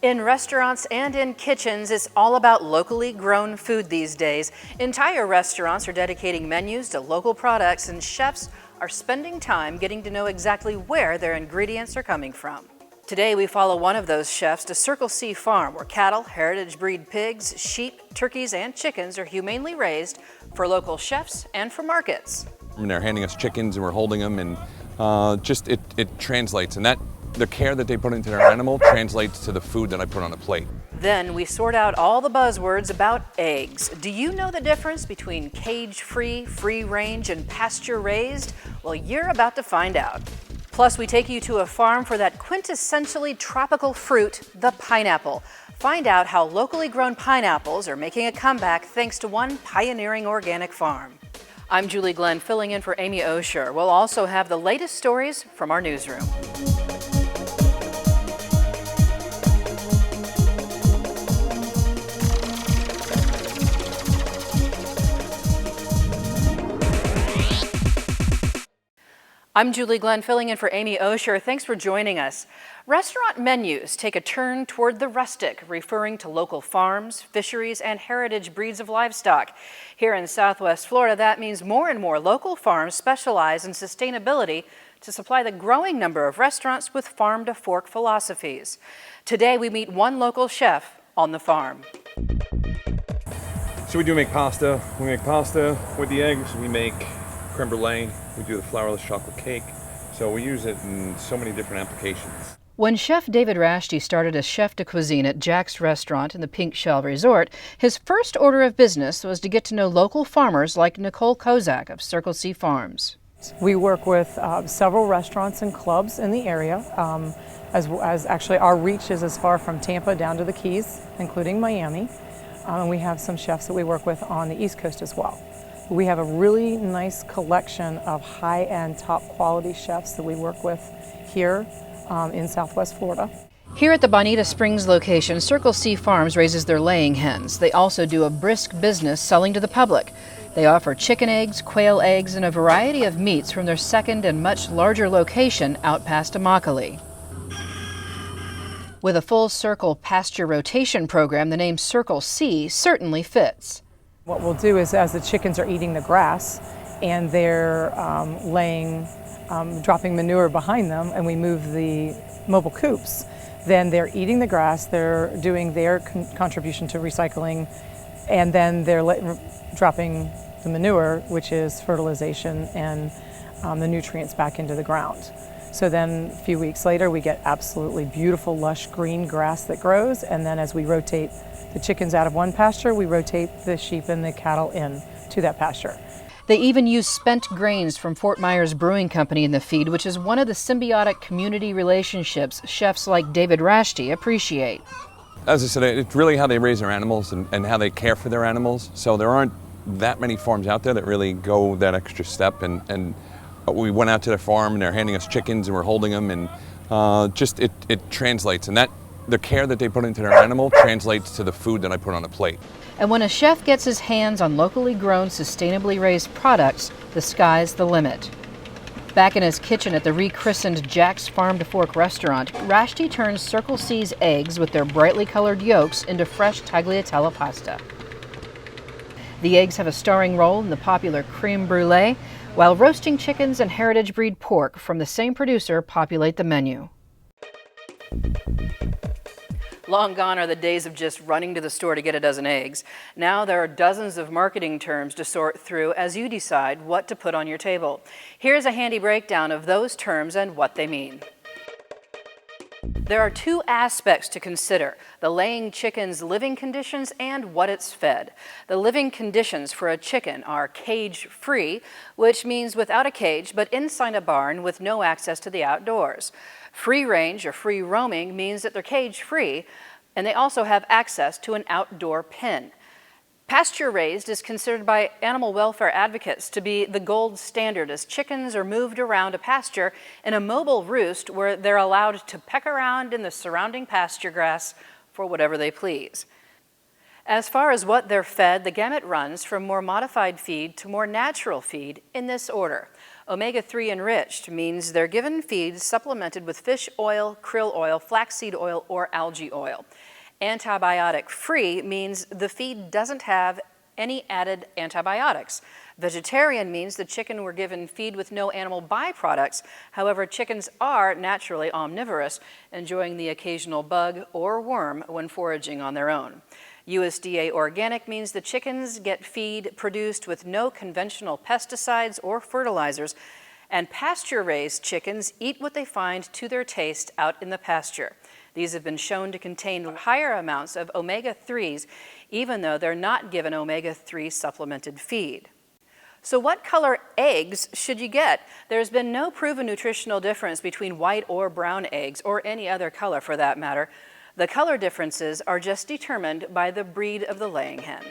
In restaurants and in kitchens, it's all about locally grown food these days. Entire restaurants are dedicating menus to local products, and chefs are spending time getting to know exactly where their ingredients are coming from. Today, we follow one of those chefs to Circle C Farm, where cattle, heritage breed pigs, sheep, turkeys, and chickens are humanely raised for local chefs and for markets. And they're handing us chickens and we're holding them, and it translates, and the care that they put into their animal translates to the food that I put on the plate. Then we sort out all the buzzwords about eggs. Do you know the difference between cage-free, free-range, and pasture-raised? Well, you're about to find out. Plus, we take you to a farm for that quintessentially tropical fruit, the pineapple. Find out how locally grown pineapples are making a comeback thanks to one pioneering organic farm. I'm Julie Glenn, filling in for Amy Osher. We'll also have the latest stories from our newsroom. I'm Julie Glenn, filling in for Amy Osher. Thanks for joining us. Restaurant menus take a turn toward the rustic, referring to local farms, fisheries, and heritage breeds of livestock. Here in Southwest Florida, that means more and more local farms specialize in sustainability to supply the growing number of restaurants with farm-to-fork philosophies. Today, we meet one local chef on the farm. So we do make pasta. We make pasta with the eggs. We make creme brulee. We do the flourless chocolate cake. So we use it in so many different applications. When Chef David Rashty started as chef de cuisine at Jack's Restaurant in the Pink Shell Resort, his first order of business was to get to know local farmers like Nicole Kozak of Circle C Farms. We work with several restaurants and clubs in the area, as actually our reach is as far from Tampa down to the Keys, including Miami. And we have some chefs that we work with on the East Coast as well. We have a really nice collection of high-end, top-quality chefs that we work with here in Southwest Florida. Here at the Bonita Springs location, Circle C Farms raises their laying hens. They also do a brisk business selling to the public. They offer chicken eggs, quail eggs, and a variety of meats from their second and much larger location out past Immokalee. With a full circle pasture rotation program, the name Circle C certainly fits. What we'll do is, as the chickens are eating the grass and they're dropping manure behind them, and we move the mobile coops, then they're eating the grass, they're doing their contribution to recycling, and then they're dropping the manure, which is fertilization, and the nutrients back into the ground. So then a few weeks later, we get absolutely beautiful, lush green grass that grows, and then as we rotate the chickens out of one pasture, we rotate the sheep and the cattle in to that pasture. They even use spent grains from Fort Myers Brewing Company in the feed, which is one of the symbiotic community relationships chefs like David Rashty appreciate. As I said, it's really how they raise their animals and how they care for their animals. So there aren't that many farms out there that really go that extra step. And we went out to their farm and they're handing us chickens and we're holding them, and it translates. And the care that they put into their animal translates to the food that I put on the plate. And when a chef gets his hands on locally grown, sustainably raised products, the sky's the limit. Back in his kitchen at the rechristened Jack's Farm to Fork restaurant, Rashty turns Circle C's eggs with their brightly colored yolks into fresh tagliatelle pasta. The eggs have a starring role in the popular creme brulee, while roasting chickens and heritage breed pork from the same producer populate the menu. Long gone are the days of just running to the store to get a dozen eggs. Now there are dozens of marketing terms to sort through as you decide what to put on your table. Here's a handy breakdown of those terms and what they mean. There are two aspects to consider: the laying chicken's living conditions and what it's fed. The living conditions for a chicken are cage-free, which means without a cage but inside a barn with no access to the outdoors. Free range or free roaming means that they're cage-free, and they also have access to an outdoor pen. Pasture raised is considered by animal welfare advocates to be the gold standard, as chickens are moved around a pasture in a mobile roost where they're allowed to peck around in the surrounding pasture grass for whatever they please. As far as what they're fed, the gamut runs from more modified feed to more natural feed in this order: Omega-3 enriched means they're given feeds supplemented with fish oil, krill oil, flaxseed oil, or algae oil. Antibiotic free means the feed doesn't have any added antibiotics. Vegetarian means the chicken were given feed with no animal byproducts. However, chickens are naturally omnivorous, enjoying the occasional bug or worm when foraging on their own. USDA Organic means the chickens get feed produced with no conventional pesticides or fertilizers, and pasture-raised chickens eat what they find to their taste out in the pasture. These have been shown to contain higher amounts of omega-3s, even though they're not given omega-3 supplemented feed. So what color eggs should you get? There's been no proven nutritional difference between white or brown eggs, or any other color for that matter. The color differences are just determined by the breed of the laying hen.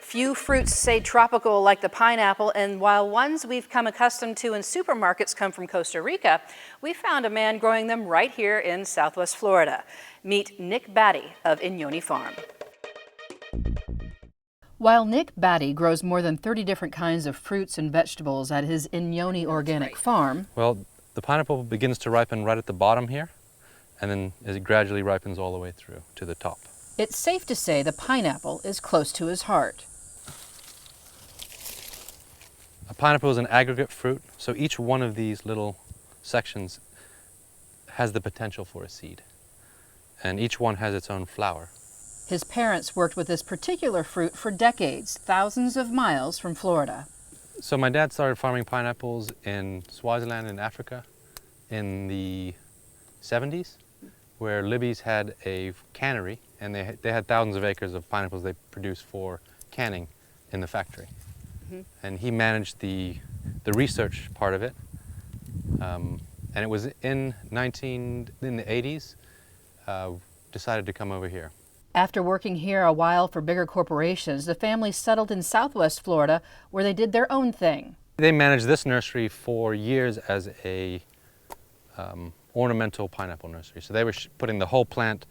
Few fruits say tropical like the pineapple, and while ones we've come accustomed to in supermarkets come from Costa Rica, we found a man growing them right here in Southwest Florida. Meet Nick Batty of Inyoni Farm. While Nick Batty grows more than 30 different kinds of fruits and vegetables at his Inyoni Organic Farm, well, the pineapple begins to ripen right at the bottom here, and then as it gradually ripens all the way through to the top. it's safe to say the pineapple is close to his heart. A pineapple is an aggregate fruit, so each one of these little sections has the potential for a seed, and each one has its own flower. His parents worked with this particular fruit for decades, thousands of miles from Florida. So my dad started farming pineapples in Swaziland in Africa in the 70s, where Libby's had a cannery, and they had thousands of acres of pineapples they produced for canning in the factory. And he managed the research part of it. And it was in the 80s, decided to come over here. After working here a while for bigger corporations, the family settled in Southwest Florida, where they did their own thing. They managed this nursery for years as a ornamental pineapple nursery. So they were putting the whole plant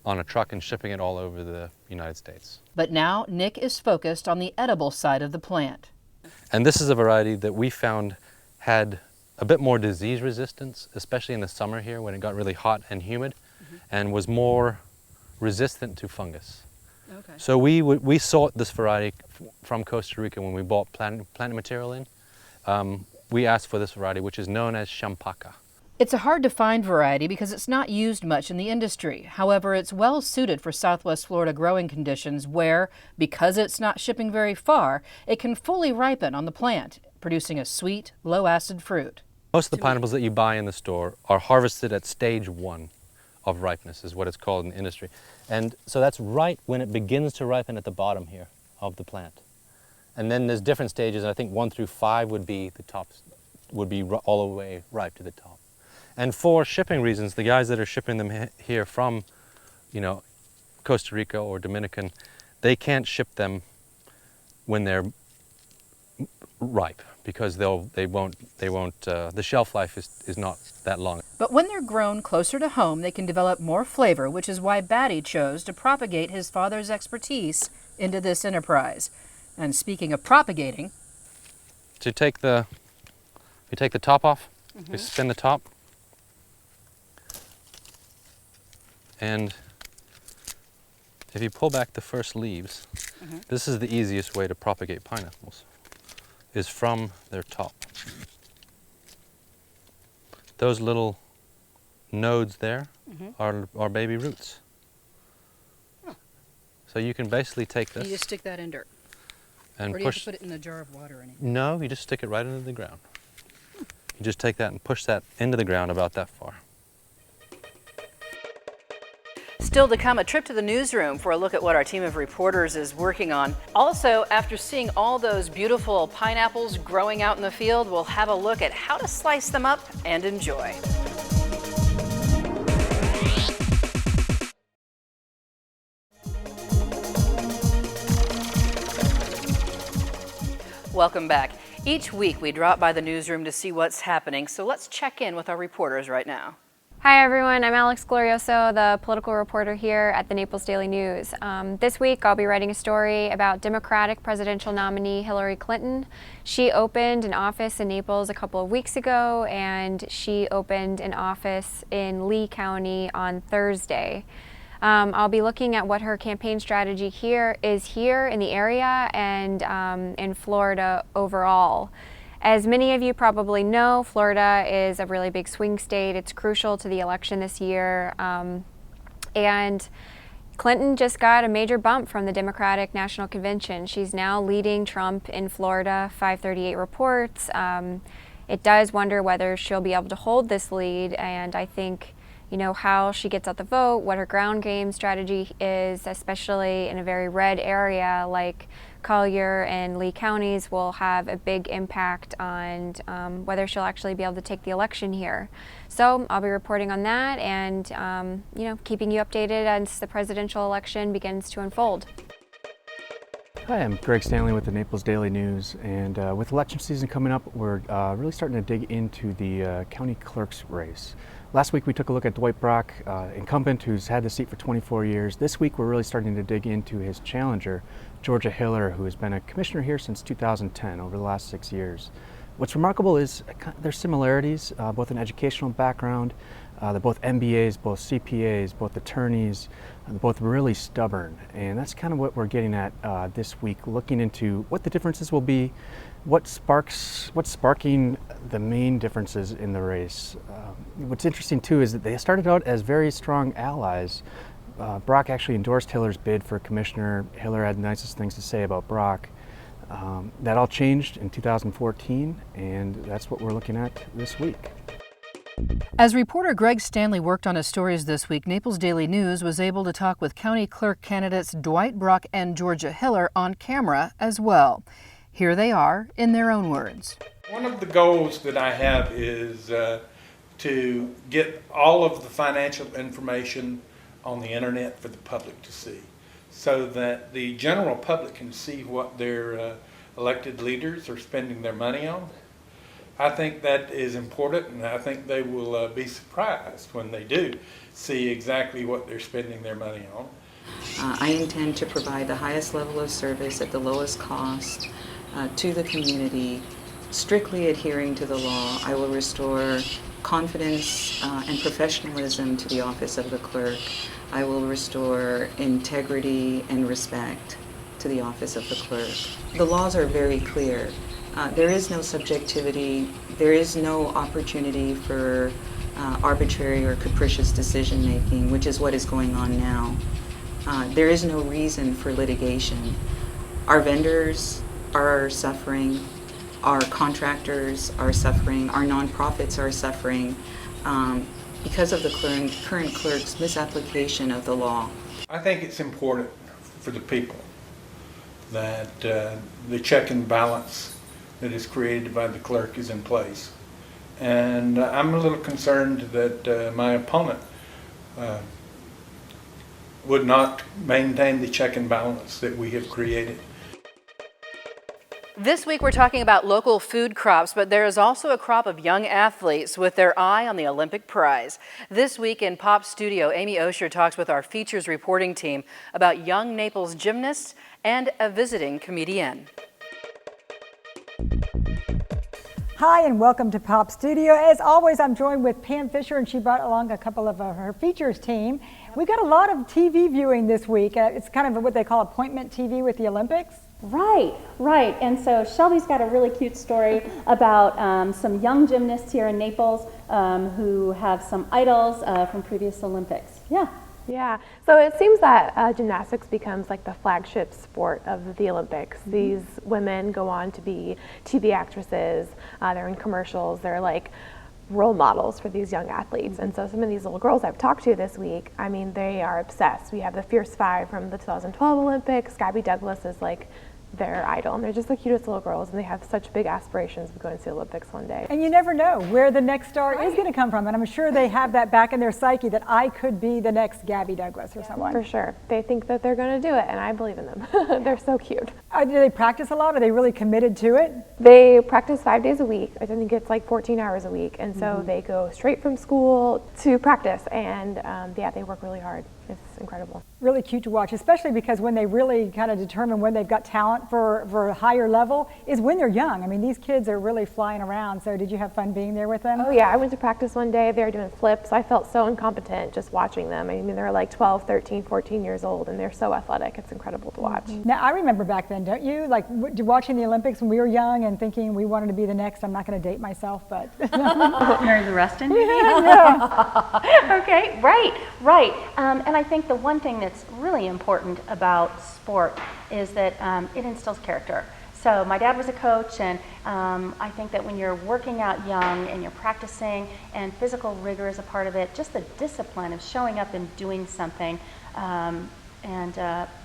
on a truck and shipping it all over the United States. But now Nick is focused on the edible side of the plant. And this is a variety that we found had a bit more disease resistance, especially in the summer here when it got really hot and humid, and was more resistant to fungus. Okay. So we sought this variety from Costa Rica when we bought plant material in. We asked for this variety, which is known as champaca. It's a hard-to-find variety because it's not used much in the industry. However, it's well suited for Southwest Florida growing conditions where, because it's not shipping very far, it can fully ripen on the plant, producing a sweet, low-acid fruit. Most of the pineapples that you buy in the store are harvested at stage 1 of ripeness, is what it's called in the industry. And so that's right when it begins to ripen at the bottom here of the plant. And then there's different stages, and I think 1 through 5 would be the tops, would be all the way ripe to the top. And for shipping reasons, the guys that are shipping them here from, Costa Rica or Dominican, they can't ship them when they're ripe because the shelf life is not that long. But when they're grown closer to home, they can develop more flavor, which is why Batty chose to propagate his father's expertise into this enterprise. And speaking of propagating, So you take the top off, you spin the top, and if you pull back the first leaves, this is the easiest way to propagate pineapples, is from their top. Those little nodes there are baby roots. So you can basically take this. you just stick that in dirt. and Or do you have push. to put it in a jar of water or anything? No, you just stick it right into the ground. You just take that and push that into the ground about that far. Still to come, a trip to the newsroom for a look at what our team of reporters is working on. Also, after seeing all those beautiful pineapples growing out in the field, we'll have a look at how to slice them up and enjoy. Welcome back. Each week we drop by the newsroom to see what's happening, so let's check in with our reporters right now. Hi everyone, I'm Alex Glorioso, the political reporter here at the Naples Daily News. This week I'll be writing a story about Democratic presidential nominee Hillary Clinton. She opened an office in Naples a couple of weeks ago, and she opened an office in Lee County on Thursday. I'll be looking at what her campaign strategy here in the area and in Florida overall. As many of you probably know, Florida is a really big swing state. It's crucial to the election this year. And Clinton just got a major bump from the Democratic National Convention. She's now leading Trump in Florida, 538 reports. It does wonder whether she'll be able to hold this lead, and I think how she gets out the vote, what her ground game strategy is, especially in a very red area like Collier and Lee counties, will have a big impact on whether she'll actually be able to take the election here. So I'll be reporting on that and keeping you updated as the presidential election begins to unfold. Hi, I'm Greg Stanley with the Naples Daily News, and with election season coming up, we're really starting to dig into the county clerk's race. Last week we took a look at Dwight Brock, incumbent who's had the seat for 24 years. This week we're really starting to dig into his challenger, Georgia Hiller, who has been a commissioner here since 2010, over the last 6 years. What's remarkable is their similarities, both in educational background. They're both MBAs, both CPAs, both attorneys. They're both really stubborn, and that's kind of what we're getting at this week, looking into what the differences will be, what's sparking the main differences in the race. What's interesting too is that they started out as very strong allies. Brock actually endorsed Hiller's bid for commissioner. Hiller had the nicest things to say about Brock. That all changed in 2014, and that's what we're looking at this week. As reporter Greg Stanley worked on his stories this week, Naples Daily News was able to talk with county clerk candidates Dwight Brock and Georgia Hiller on camera as well. Here they are in their own words. One of the goals that I have is to get all of the financial information on the internet for the public to see, so that the general public can see what their elected leaders are spending their money on. I think that is important, and I think they will be surprised when they do see exactly what they're spending their money on. I intend to provide the highest level of service at the lowest cost to the community, strictly adhering to the law. I will restore confidence and professionalism to the office of the clerk. I will restore integrity and respect to the office of the clerk. The laws are very clear. There is no subjectivity. There is no opportunity for arbitrary or capricious decision making, which is what is going on now. There is no reason for litigation. Our vendors are suffering. Our contractors are suffering. Our nonprofits are suffering because of the current clerk's misapplication of the law. I think it's important for the people that the check and balance that is created by the clerk is in place. And I'm a little concerned that my opponent would not maintain the check and balance that we have created. This week we're talking about local food crops, but there is also a crop of young athletes with their eye on the Olympic prize. This week in Pop Studio, Amy Osher talks with our features reporting team about young Naples gymnasts and a visiting comedian. Hi, and welcome to Pop Studio. As always, I'm joined with Pam Fisher, and she brought along a couple of her features team. We got a lot of TV viewing this week. It's kind of what they call appointment TV with the Olympics. Right. And so Shelby's got a really cute story about some young gymnasts here in Naples who have some idols from previous Olympics. Yeah, so it seems that gymnastics becomes like the flagship sport of the Olympics. Mm-hmm. These women go on to be TV actresses, they're in commercials, they're like role models for these young athletes. Mm-hmm. And so some of these little girls I've talked to this week, I mean, they are obsessed. We have the Fierce Five from the 2012 Olympics. Gabby Douglas is like their idol, and they're just the cutest little girls, and they have such big aspirations of going to the Olympics one day. And you never know where the next star is going to come from, and I'm sure they have that back in their psyche that I could be the next Gabby Douglas or someone. For sure. They think that they're going to do it, and I believe in them. They're so cute. Do they practice a lot? Are they really committed to it? They practice 5 days a week. I think it's like 14 hours a week, and so they go straight from school to practice, and yeah, they work really hard. It's incredible. Really cute to watch, especially because when they really kind of determine when they've got talent for a higher level is when they're young. I mean, these kids are really flying around. So did you have fun being there with them? Oh yeah, I went to practice one day. They were doing flips. I felt so incompetent just watching them. I mean, they're like 12, 13, 14 years old, and they're so athletic. It's incredible to watch. Now, I remember back then, don't you? Like watching the Olympics when we were young and thinking we wanted to be the next. I'm not going to date myself, but Mary Lou Rustin? yeah. Okay, right. And I think the one thing that's really important about sport is that it instills character. So my dad was a coach, and I think that when you're working out young and you're practicing and physical rigor is a part of it, just the discipline of showing up and doing something and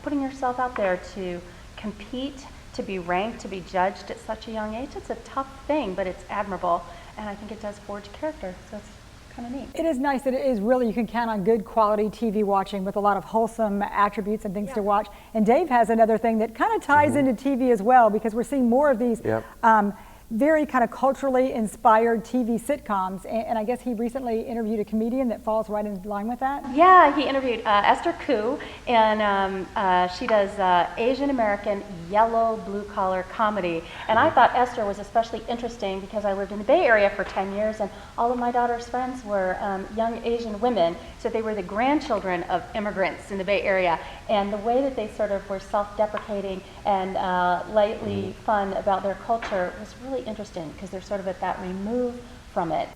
putting yourself out there to compete, to be ranked, to be judged at such a young age, it's a tough thing, but it's admirable, and I think it does forge character. So it's kind of neat. It is nice that it is really, you can count on good quality TV watching with a lot of wholesome attributes and things to watch. And Dave has another thing that kind of ties into TV as well, because we're seeing more of these very kind of culturally inspired TV sitcoms. And I guess he recently interviewed a comedian that falls right in line with that. Yeah, he interviewed Esther Koo, and she does Asian American yellow blue collar comedy. And I thought Esther was especially interesting because I lived in the Bay Area for 10 years, and all of my daughter's friends were young Asian women, so they were the grandchildren of immigrants in the Bay Area. And the way that they sort of were self-deprecating and lightly fun about their culture was really interesting because they're sort of at that remove from it.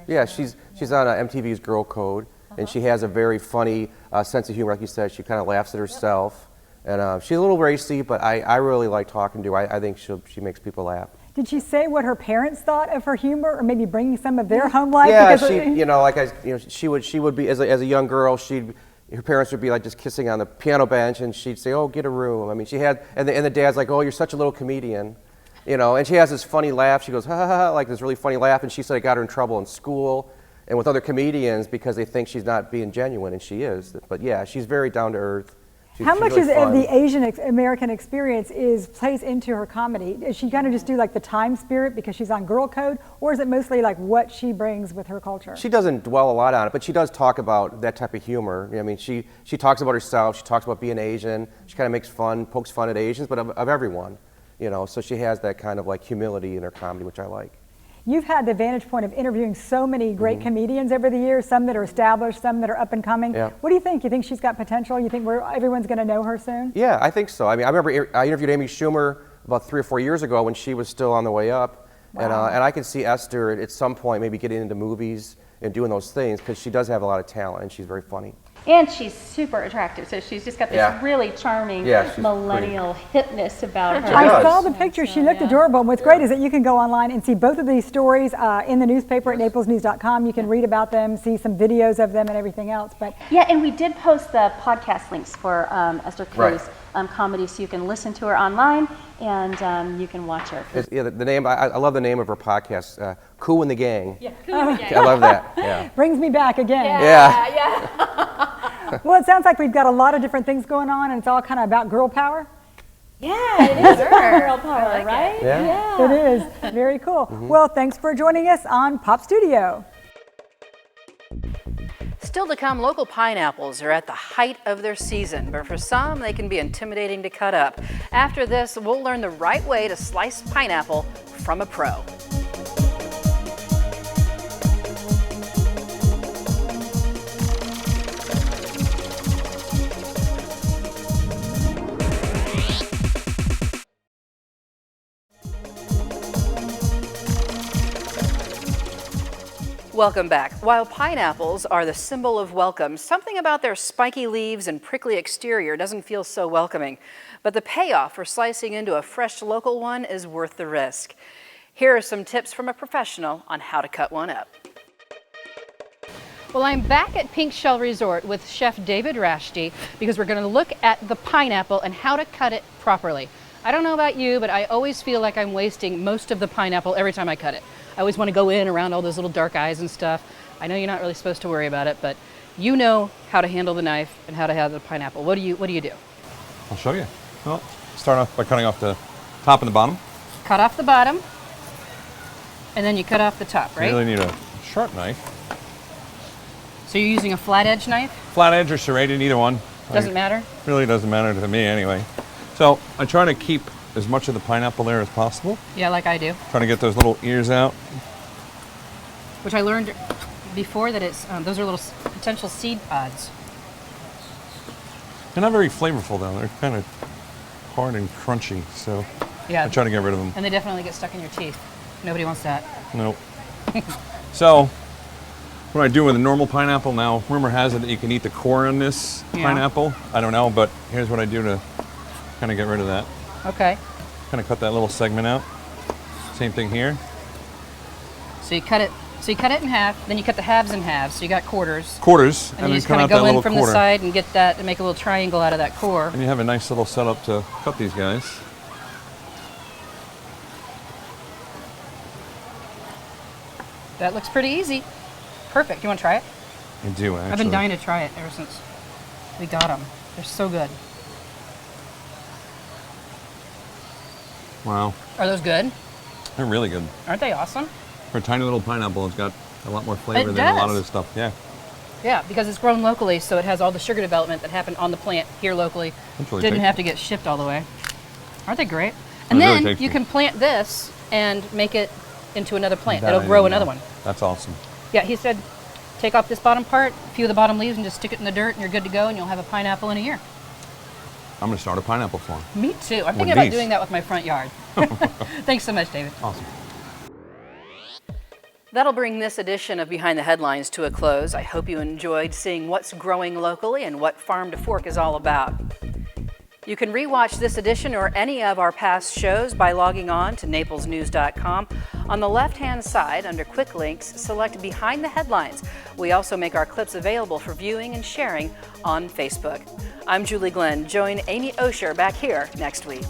Yeah, she's on MTV's Girl Code, and she has a very funny sense of humor, like you said. She kind of laughs at herself, and she's a little racy, but I really like talking to her. I think she makes people laugh. Did she say what her parents thought of her humor, or maybe bringing some of their home life? Yeah, because she would be as a young girl. Her parents would be like just kissing on the piano bench, and she'd say, "Oh, get a room." I mean, she had, and the dad's like, "Oh, you're such a little comedian," And she has this funny laugh. She goes, "Ha ha ha," like this really funny laugh, and she said it got her in trouble in school and with other comedians because they think she's not being genuine, and she is. But yeah, she's very down to earth. How much of the Asian American experience plays into her comedy? Does she kind of just do like the time spirit because she's on Girl Code, or is it mostly like what she brings with her culture? She doesn't dwell a lot on it, but she does talk about that type of humor. I mean, she talks about herself. She talks about being Asian. She kind of makes fun, pokes fun at Asians, but of everyone. So she has that kind of like humility in her comedy, which I like. You've had the vantage point of interviewing so many great comedians over the years, some that are established, some that are up and coming. Yeah. What do you think? You think she's got potential? You think everyone's going to know her soon? Yeah, I think so. I mean, I remember I interviewed Amy Schumer about 3 or 4 years ago when she was still on the way up. Wow. And I could see Esther at some point maybe getting into movies and doing those things because she does have a lot of talent and she's very funny. And she's super attractive, so she's just got this really charming millennial hipness about her. I saw the picture. She looked adorable. And what's great is that you can go online and see both of these stories in the newspaper at naplesnews.com. You can read about them, see some videos of them and everything else. But yeah, and we did post the podcast links for Esther Koo's comedy, so you can listen to her online and you can watch her. The name, I love the name of her podcast, Koo and the Gang. Yeah, Koo and the Gang. I love that. Yeah. Brings me back again. Yeah. Well, it sounds like we've got a lot of different things going on, and it's all kind of about girl power. Yeah, it is girl power, like right? It is. Very cool. Well, thanks for joining us on Pop Studio. Still to come, local pineapples are at the height of their season, but for some, they can be intimidating to cut up. After this, we'll learn the right way to slice pineapple from a pro. Welcome back. While pineapples are the symbol of welcome, something about their spiky leaves and prickly exterior doesn't feel so welcoming. But the payoff for slicing into a fresh local one is worth the risk. Here are some tips from a professional on how to cut one up. Well, I'm back at Pink Shell Resort with Chef David Rashty because we're going to look at the pineapple and how to cut it properly. I don't know about you, but I always feel like I'm wasting most of the pineapple every time I cut it. I always want to go in around all those little dark eyes and stuff. I know you're not really supposed to worry about it, but you know how to handle the knife and how to handle the pineapple. What do you do? I'll show you. Well, start off by cutting off the top and the bottom. Cut off the bottom, and then you cut off the top, right? You really need a sharp knife. So you're using a flat edge knife? Flat edge or serrated, either one. Doesn't matter? Really doesn't matter to me anyway. So I try to keep as much of the pineapple there as possible. Yeah, like I do. Trying to get those little ears out. Which I learned before that it's those are little potential seed pods. They're not very flavorful though. They're kind of hard and crunchy, so Yeah. I try to get rid of them. And they definitely get stuck in your teeth. Nobody wants that. Nope. So what I do with a normal pineapple now, rumor has it that you can eat the core on this pineapple. I don't know, but here's what I do to kind of get rid of that. Okay. Kind of cut that little segment out. Same thing here. So you cut it in half, then you cut the halves in half, so you got quarters. Quarters, And and you then just cut kind out of that go little in from quarter. the side and get that and make a little triangle out of that core. And you have a nice little setup to cut these guys. That looks pretty easy. Perfect. You want to try it? I do, actually. I've been dying to try it ever since we got them. They're so good. Wow. Are those good? They're really good. Aren't they awesome? For a tiny little pineapple, it's got a lot more flavor It than a lot does. of this stuff. Yeah. Yeah, because it's grown locally, so it has all the sugar development that happened on the plant here locally. That's really Didn't tasty. have to get shipped all the way. Aren't they great? And They're really then tasty. you can plant this and make it into another plant. That It'll I grow didn't another know. one. That's awesome. Yeah, he said take off this bottom part, a few of the bottom leaves, and just stick it in the dirt, and you're good to go, and you'll have a pineapple in a year. I'm going to start a pineapple farm. Me too. I'm With thinking about these. doing that with my front yard. Thanks so much, David. Awesome. That'll bring this edition of Behind the Headlines to a close. I hope you enjoyed seeing what's growing locally and what Farm to Fork is all about. You can rewatch this edition or any of our past shows by logging on to naplesnews.com. On the left-hand side, under Quick Links, select Behind the Headlines. We also make our clips available for viewing and sharing on Facebook. I'm Julie Glenn. Join Amy Osher back here next week.